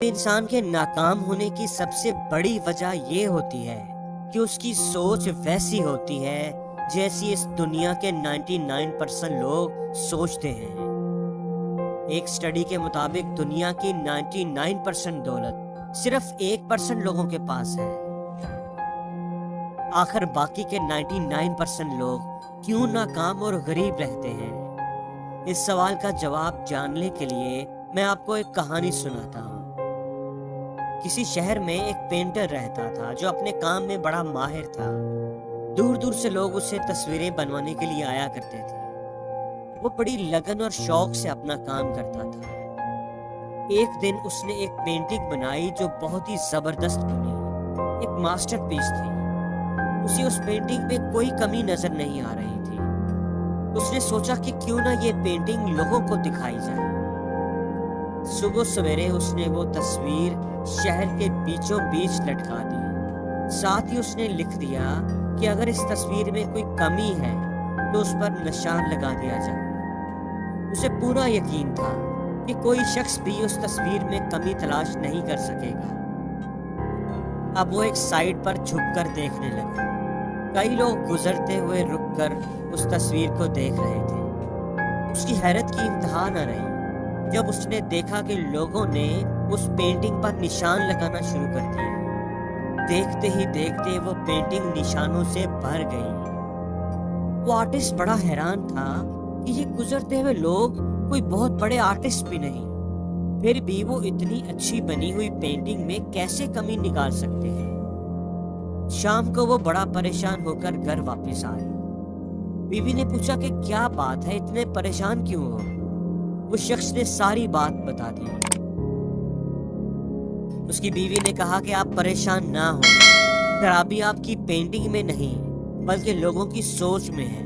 انسان کے ناکام ہونے کی سب سے بڑی وجہ یہ ہوتی ہے کہ اس کی سوچ ویسی ہوتی ہے جیسی اس دنیا کے 99% لوگ سوچتے ہیں۔ ایک سٹڈی کے مطابق دنیا کی 99% دولت صرف 1% لوگوں کے پاس ہے۔ آخر باقی کے 99% لوگ کیوں ناکام اور غریب رہتے ہیں؟ اس سوال کا جواب جاننے کے لیے میں آپ کو ایک کہانی سناتا ہوں۔ کسی شہر میں ایک پینٹر رہتا تھا جو اپنے کام میں بڑا ماہر تھا۔ دور دور سے لوگ اسے تصویریں بنوانے کے لیے آیا کرتے تھے۔ وہ بڑی لگن اور شوق سے اپنا کام کرتا تھا۔ ایک دن اس نے ایک پینٹنگ بنائی جو بہت ہی زبردست بنی، ایک ماسٹر پیس تھی۔ اسے اس پینٹنگ میں کوئی کمی نظر نہیں آ رہی تھی۔ اس نے سوچا کہ کیوں نہ یہ پینٹنگ لوگوں کو دکھائی جائے۔ صبح سویرے اس نے وہ تصویر شہر کے بیچوں بیچ لٹکا دی۔ ساتھ ہی اس نے لکھ دیا کہ اگر اس تصویر میں کوئی کمی ہے تو اس پر نشان لگا دیا جائے۔ اسے پورا یقین تھا کہ کوئی شخص بھی اس تصویر میں کمی تلاش نہیں کر سکے گا۔ اب وہ ایک سائڈ پر جھک کر دیکھنے لگا۔ کئی لوگ گزرتے ہوئے رک کر اس تصویر کو دیکھ رہے تھے۔ اس کی حیرت کی انتہا نہ رہی جب اس نے دیکھا کہ لوگوں نے اس پینٹنگ پر نشان لگانا شروع کر دیا۔ دیکھتے ہی دیکھتے وہ پینٹنگ نشانوں سے بھر گئی۔ وہ آرٹسٹ بڑا حیران تھا کہ یہ گزرتے ہوئے لوگ کوئی بہت بڑے آرٹسٹ بھی نہیں، پھر بھی وہ اتنی اچھی بنی ہوئی پینٹنگ میں کیسے کمی نکال سکتے ہیں۔ شام کو وہ بڑا پریشان ہو کر گھر واپس آئے۔ بیوی نے پوچھا کہ کیا بات ہے، اتنے پریشان کیوں ہو؟ اس شخص نے ساری بات بتا دی۔ اس کی بیوی نے کہا کہ آپ پریشان نہ ہو، خرابی آپ کی پینٹنگ میں نہیں بلکہ لوگوں کی سوچ میں ہے۔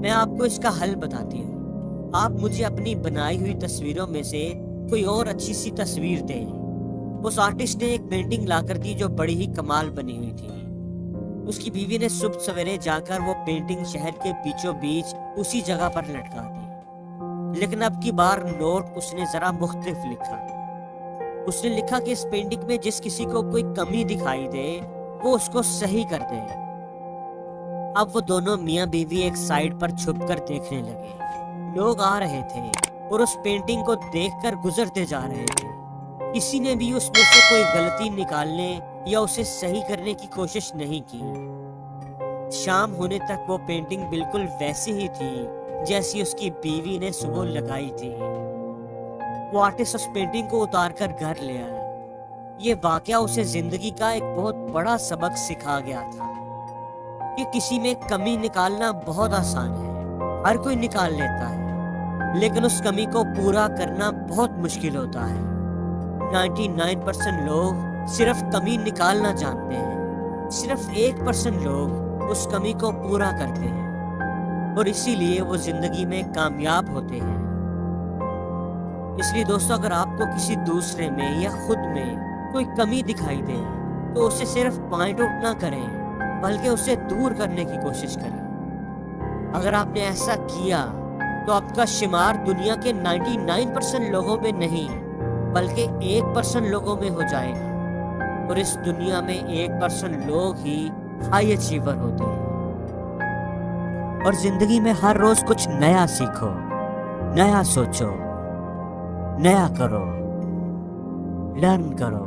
میں آپ کو اس کا حل بتاتی ہوں۔ آپ مجھے اپنی بنائی ہوئی تصویروں میں سے کوئی اور اچھی سی تصویر دیں۔ اس آرٹسٹ نے ایک پینٹنگ لا کر دی جو بڑی ہی کمال بنی ہوئی تھی۔ اس کی بیوی نے صبح سویرے جا کر وہ پینٹنگ شہر کے بیچوں بیچ اسی جگہ پر لٹکا دی، لیکن اب کی بار نوٹ اس نے ذرا مختلف لکھا۔ اس نے لکھا کہ اس پینٹنگ میں جس کسی کو کوئی کمی دکھائی دے وہ اس کو صحیح کر دے۔ اب وہ دونوں میاں بیوی ایک سائڈ پر چھپ کر دیکھنے لگے۔ لوگ آ رہے تھے اور اس پینٹنگ کو دیکھ کر گزرتے جا رہے تھے۔ کسی نے بھی اس میں سے کوئی غلطی نکالنے یا اسے صحیح کرنے کی کوشش نہیں کی۔ شام ہونے تک وہ پینٹنگ بالکل ویسی ہی تھی جیسی اس کی بیوی نے صبح لگائی تھی۔ وہ آرٹسٹ اس پینٹنگ کو اتار کر گھر لے آیا۔ یہ واقعہ اسے زندگی کا ایک بہت بڑا سبق سکھا گیا تھا کہ کسی میں کمی نکالنا بہت آسان ہے، ہر کوئی نکال لیتا ہے، لیکن اس کمی کو پورا کرنا بہت مشکل ہوتا ہے۔ 99% لوگ صرف کمی نکالنا جانتے ہیں، صرف 1% لوگ اس کمی کو پورا کرتے ہیں، اور اسی لیے وہ زندگی میں کامیاب ہوتے ہیں۔ اس لیے دوستو، اگر آپ کو کسی دوسرے میں یا خود میں کوئی کمی دکھائی دے تو اسے صرف پوائنٹ آؤٹ نہ کریں بلکہ اسے دور کرنے کی کوشش کریں۔ اگر آپ نے ایسا کیا تو آپ کا شمار دنیا کے 99% لوگوں میں نہیں بلکہ 1% لوگوں میں ہو جائے گا، اور اس دنیا میں 1% لوگ ہی ہائی اچیور ہوتے ہیں۔ اور زندگی میں ہر روز کچھ نیا سیکھو، نیا سوچو، نیا کرو، لرن کرو۔